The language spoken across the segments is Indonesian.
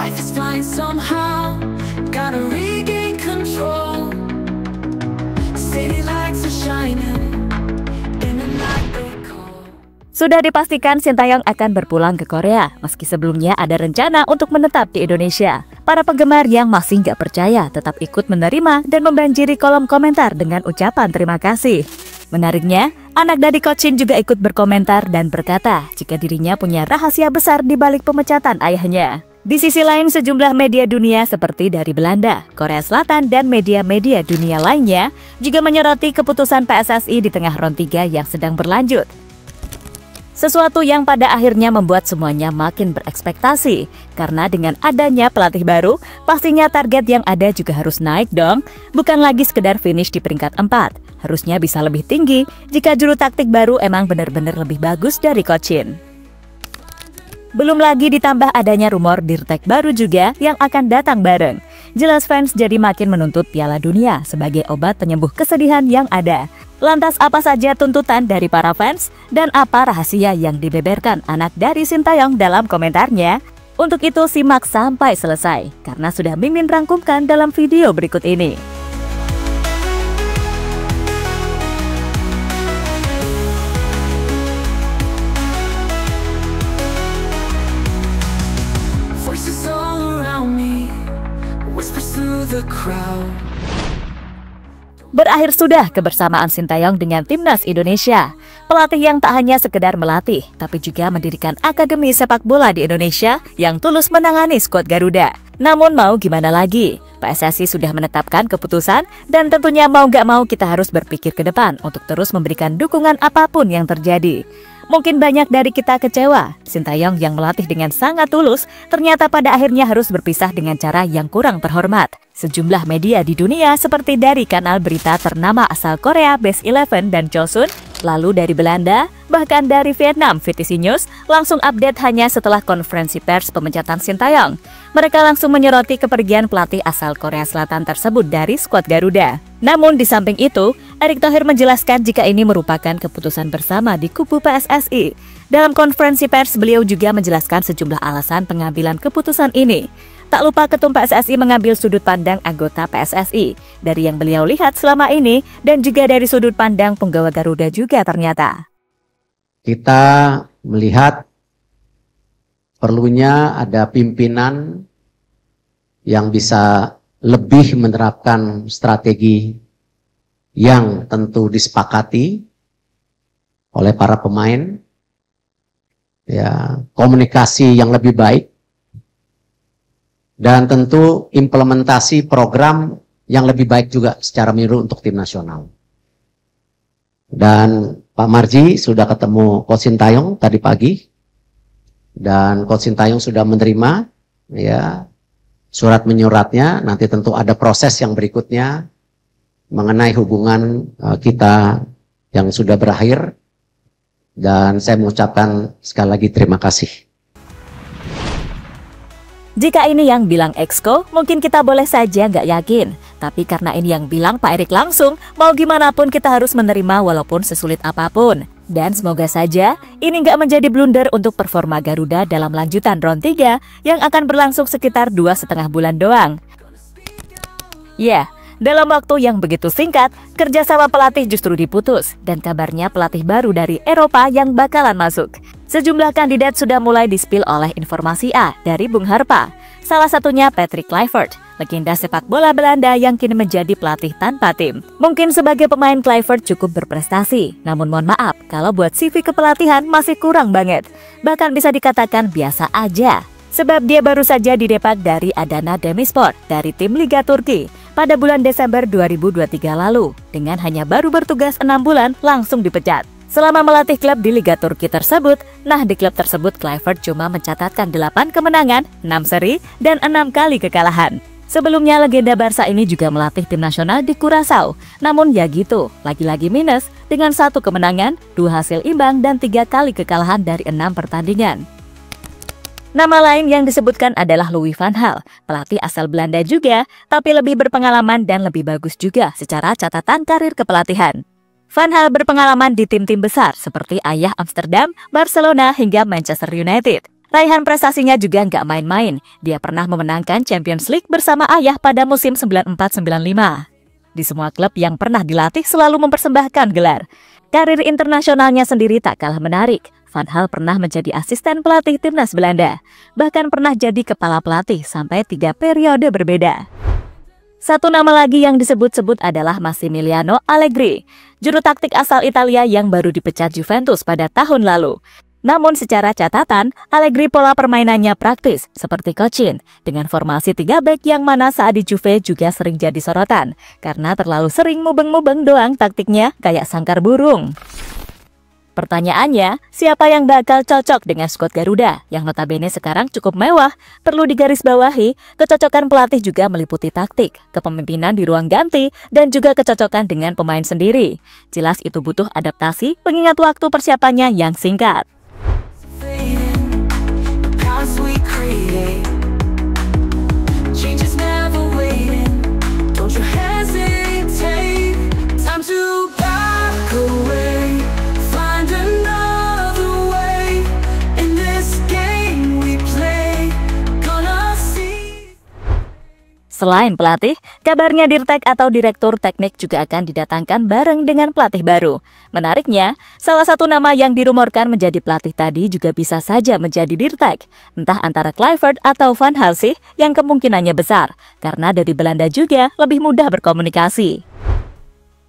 Life is fine somehow, gotta regain control. City lights are shining in the night they call. Sudah dipastikan Sintayong akan berpulang ke Korea, meski sebelumnya ada rencana untuk menetap di Indonesia. Para penggemar yang masih nggak percaya tetap ikut menerima dan membanjiri kolom komentar dengan ucapan terima kasih. Menariknya, anak dari Coach Shin juga ikut berkomentar dan berkata jika dirinya punya rahasia besar di balik pemecatan ayahnya. Di sisi lain, sejumlah media dunia seperti dari Belanda, Korea Selatan, dan media-media dunia lainnya juga menyoroti keputusan PSSI di tengah round 3 yang sedang berlanjut. Sesuatu yang pada akhirnya membuat semuanya makin berekspektasi. Karena dengan adanya pelatih baru, pastinya target yang ada juga harus naik dong. Bukan lagi sekedar finish di peringkat 4. Harusnya bisa lebih tinggi jika juru taktik baru emang benar-benar lebih bagus dari Coach Shin. Belum lagi ditambah adanya rumor Dirtek baru juga yang akan datang bareng. Jelas fans jadi makin menuntut Piala Dunia sebagai obat penyembuh kesedihan yang ada. Lantas apa saja tuntutan dari para fans dan apa rahasia yang dibeberkan anak dari Sintayong dalam komentarnya? Untuk itu simak sampai selesai karena sudah Mimin rangkumkan dalam video berikut ini. Voices all around me, whispers through the crowd. Berakhir sudah kebersamaan Sintayong dengan Timnas Indonesia. Pelatih yang tak hanya sekedar melatih, tapi juga mendirikan akademi sepak bola di Indonesia yang tulus menangani skuad Garuda. Namun mau gimana lagi, PSSI sudah menetapkan keputusan dan tentunya mau gak mau kita harus berpikir ke depan untuk terus memberikan dukungan apapun yang terjadi. Mungkin banyak dari kita kecewa, Sintayong yang melatih dengan sangat tulus ternyata pada akhirnya harus berpisah dengan cara yang kurang terhormat. Sejumlah media di dunia seperti dari kanal berita ternama asal Korea Base 11 dan Chosun, lalu dari Belanda, bahkan dari Vietnam VTC News langsung update hanya setelah konferensi pers pemecatan Sintayong. Mereka langsung menyoroti kepergian pelatih asal Korea Selatan tersebut dari skuad Garuda. Namun di samping itu, Erick Thohir menjelaskan jika ini merupakan keputusan bersama di kubu PSSI. Dalam konferensi pers, beliau juga menjelaskan sejumlah alasan pengambilan keputusan ini. Tak lupa Ketum PSSI mengambil sudut pandang anggota PSSI dari yang beliau lihat selama ini dan juga dari sudut pandang penggawa Garuda juga ternyata. Kita melihat perlunya ada pimpinan yang bisa lebih menerapkan strategi yang tentu disepakati oleh para pemain, ya, komunikasi yang lebih baik, dan tentu implementasi program yang lebih baik juga secara menyeluruh untuk tim nasional. Dan Pak Marji sudah ketemu Coach Sintayong tadi pagi, dan Coach Sintayong sudah menerima ya surat menyuratnya. Nanti tentu ada proses yang berikutnya mengenai hubungan kita yang sudah berakhir, dan saya mengucapkan sekali lagi terima kasih. Jika ini yang bilang Exco, mungkin kita boleh saja nggak yakin. Tapi karena ini yang bilang Pak Erick langsung, mau gimana pun kita harus menerima walaupun sesulit apapun. Dan semoga saja ini nggak menjadi blunder untuk performa Garuda dalam lanjutan round 3 yang akan berlangsung sekitar 2,5 bulan doang. Ya, dalam waktu yang begitu singkat, kerjasama pelatih justru diputus dan kabarnya pelatih baru dari Eropa yang bakalan masuk. Sejumlah kandidat sudah mulai di-spill oleh Informasi A dari Bung Harpa. Salah satunya Patrick Kluivert, legenda sepak bola Belanda yang kini menjadi pelatih tanpa tim. Mungkin sebagai pemain Kluivert cukup berprestasi, namun mohon maaf kalau buat CV kepelatihan masih kurang banget. Bahkan bisa dikatakan biasa aja. Sebab dia baru saja didepak dari Adana Demirspor dari tim Liga Turki pada bulan Desember 2023 lalu. Dengan hanya baru bertugas 6 bulan langsung dipecat. Selama melatih klub di Liga Turki tersebut, di klub tersebut Kluivert cuma mencatatkan 8 kemenangan, 6 seri, dan 6 kali kekalahan. Sebelumnya legenda Barca ini juga melatih tim nasional di Curaçao. Namun ya gitu, lagi-lagi minus dengan 1 kemenangan, 2 hasil imbang, dan 3 kali kekalahan dari 6 pertandingan. Nama lain yang disebutkan adalah Louis van Gaal, pelatih asal Belanda juga, tapi lebih berpengalaman dan lebih bagus juga secara catatan karir kepelatihan. Van Gaal berpengalaman di tim-tim besar seperti Ajax Amsterdam, Barcelona, hingga Manchester United. Raihan prestasinya juga nggak main-main. Dia pernah memenangkan Champions League bersama ayah pada musim 94-95. Di semua klub yang pernah dilatih selalu mempersembahkan gelar. Karir internasionalnya sendiri tak kalah menarik. Van Gaal pernah menjadi asisten pelatih timnas Belanda. Bahkan pernah jadi kepala pelatih sampai 3 periode berbeda. Satu nama lagi yang disebut-sebut adalah Massimiliano Allegri, juru taktik asal Italia yang baru dipecat Juventus pada tahun lalu. Namun secara catatan, Allegri pola permainannya praktis, seperti Cochin, dengan formasi 3 back yang mana saat di Juve juga sering jadi sorotan, karena terlalu sering mubeng-mubeng doang taktiknya kayak sangkar burung. Pertanyaannya, siapa yang bakal cocok dengan skuad Garuda, yang notabene sekarang cukup mewah? Perlu digarisbawahi, kecocokan pelatih juga meliputi taktik, kepemimpinan di ruang ganti, dan juga kecocokan dengan pemain sendiri. Jelas itu butuh adaptasi, mengingat waktu persiapannya yang singkat. Selain pelatih, kabarnya Dirtek atau Direktur Teknik juga akan didatangkan bareng dengan pelatih baru. Menariknya, salah satu nama yang dirumorkan menjadi pelatih tadi juga bisa saja menjadi Dirtek. Entah antara Kluivert atau Van Gaal sih, yang kemungkinannya besar, karena dari Belanda juga lebih mudah berkomunikasi.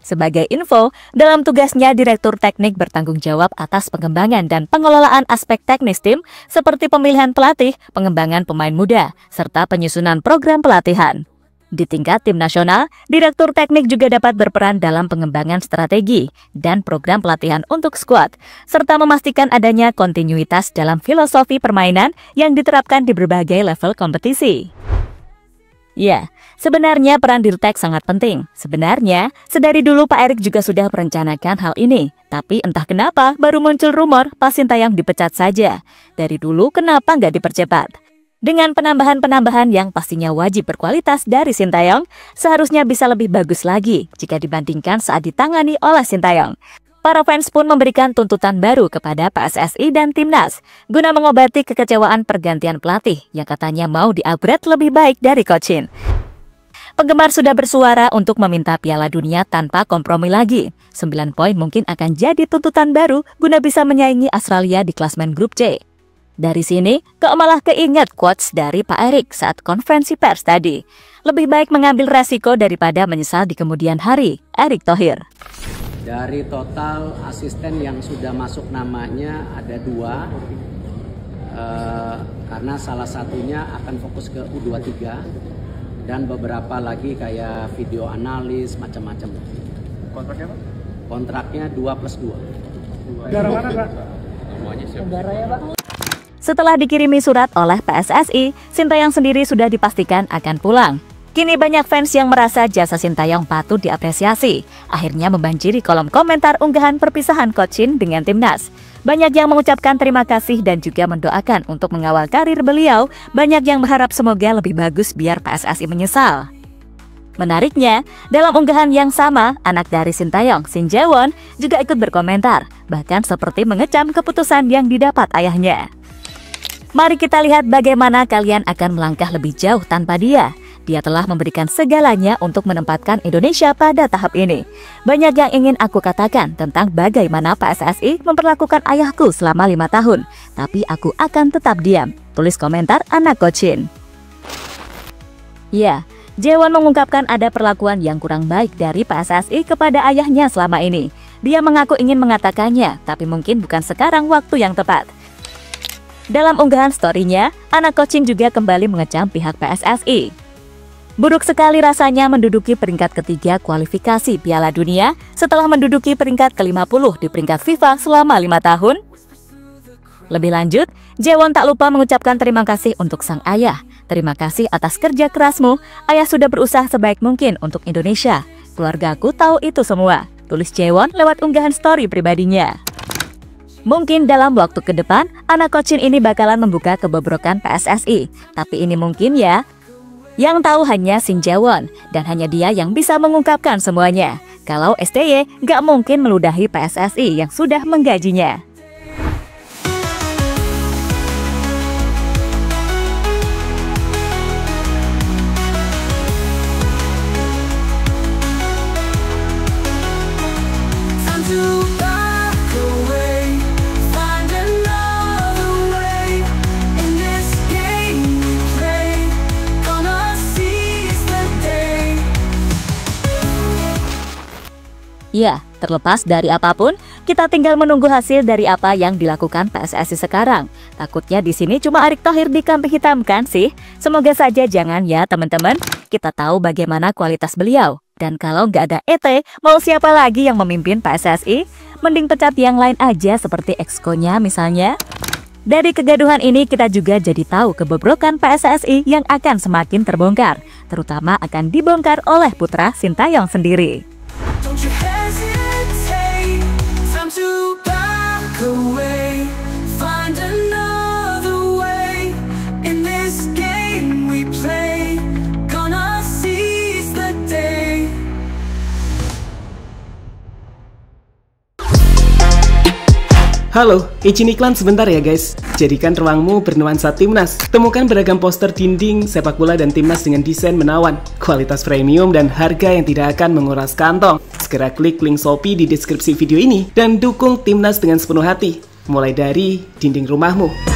Sebagai info, dalam tugasnya Direktur Teknik bertanggung jawab atas pengembangan dan pengelolaan aspek teknis tim seperti pemilihan pelatih, pengembangan pemain muda, serta penyusunan program pelatihan. Di tingkat tim nasional, Direktur Teknik juga dapat berperan dalam pengembangan strategi dan program pelatihan untuk skuad, serta memastikan adanya kontinuitas dalam filosofi permainan yang diterapkan di berbagai level kompetisi. Ya, sebenarnya peran Dirtek sangat penting. Sebenarnya, sedari dulu Pak Erik juga sudah merencanakan hal ini. Tapi entah kenapa baru muncul rumor pas Sintayong dipecat saja. Dari dulu kenapa nggak dipercepat? Dengan penambahan-penambahan yang pastinya wajib berkualitas dari Sintayong, seharusnya bisa lebih bagus lagi jika dibandingkan saat ditangani oleh Sintayong. Para fans pun memberikan tuntutan baru kepada PSSI dan Timnas guna mengobati kekecewaan pergantian pelatih yang katanya mau di-upgrade lebih baik dari Cochin. Penggemar sudah bersuara untuk meminta Piala Dunia tanpa kompromi lagi. 9 poin mungkin akan jadi tuntutan baru guna bisa menyaingi Australia di klasmen grup C. Dari sini, kok malah keinget quotes dari Pak Erik saat konferensi pers tadi. Lebih baik mengambil resiko daripada menyesal di kemudian hari. Erick Thohir. Dari total asisten yang sudah masuk namanya ada 2, karena salah satunya akan fokus ke U23 dan beberapa lagi kayak video analis macam-macam. Kontraknya Pak? Kontraknya 2+2. Negara mana Pak? Negara ya Pak. Setelah dikirimi surat oleh PSSI, Sintayong sendiri sudah dipastikan akan pulang. Kini banyak fans yang merasa jasa Sintayong patut diapresiasi. Akhirnya membanjiri kolom komentar unggahan perpisahan Cochin dengan Timnas. Banyak yang mengucapkan terima kasih dan juga mendoakan untuk mengawal karir beliau. Banyak yang berharap semoga lebih bagus biar PSSI menyesal. Menariknya, dalam unggahan yang sama, anak dari Sintayong, Shin Jae-won, juga ikut berkomentar. Bahkan seperti mengecam keputusan yang didapat ayahnya. Mari kita lihat bagaimana kalian akan melangkah lebih jauh tanpa dia. Dia telah memberikan segalanya untuk menempatkan Indonesia pada tahap ini. Banyak yang ingin aku katakan tentang bagaimana PSSI memperlakukan ayahku selama 5 tahun. Tapi aku akan tetap diam. Tulis komentar anak Cochin. Ya, Jae-won mengungkapkan ada perlakuan yang kurang baik dari PSSI kepada ayahnya selama ini. Dia mengaku ingin mengatakannya, tapi mungkin bukan sekarang waktu yang tepat. Dalam unggahan story-nya, anak Cochin juga kembali mengecam pihak PSSI. Buruk sekali rasanya menduduki peringkat ketiga kualifikasi Piala Dunia setelah menduduki peringkat ke-50 di peringkat FIFA selama 5 tahun. Lebih lanjut, Jae-won tak lupa mengucapkan terima kasih untuk sang ayah. Terima kasih atas kerja kerasmu, ayah sudah berusaha sebaik mungkin untuk Indonesia. Keluargaku tahu itu semua, tulis Jae-won lewat unggahan story pribadinya. Mungkin dalam waktu ke depan, anak Cochin ini bakalan membuka kebobrokan PSSI. Tapi ini mungkin ya. Yang tahu hanya Shin Jae-won, dan hanya dia yang bisa mengungkapkan semuanya. Kalau STY nggak mungkin meludahi PSSI yang sudah menggajinya. Ya, terlepas dari apapun, kita tinggal menunggu hasil dari apa yang dilakukan PSSI sekarang. Takutnya di sini cuma Erick Thohir dikambing hitamkan sih. Semoga saja jangan ya teman-teman. Kita tahu bagaimana kualitas beliau. Dan kalau nggak ada ET, mau siapa lagi yang memimpin PSSI? Mending pecat yang lain aja seperti exco-nya misalnya. Dari kegaduhan ini kita juga jadi tahu kebobrokan PSSI yang akan semakin terbongkar. Terutama akan dibongkar oleh putra Sintayong sendiri. Don't you hesitate, time to back away, find another way, in this game we play, gonna seize the day. Halo, izin iklan sebentar ya guys. Jadikan ruangmu bernuansa Timnas. Temukan beragam poster dinding, sepak bola dan Timnas dengan desain menawan, kualitas premium dan harga yang tidak akan menguras kantong. Segera klik link Shopee di deskripsi video ini dan dukung Timnas dengan sepenuh hati. Mulai dari dinding rumahmu.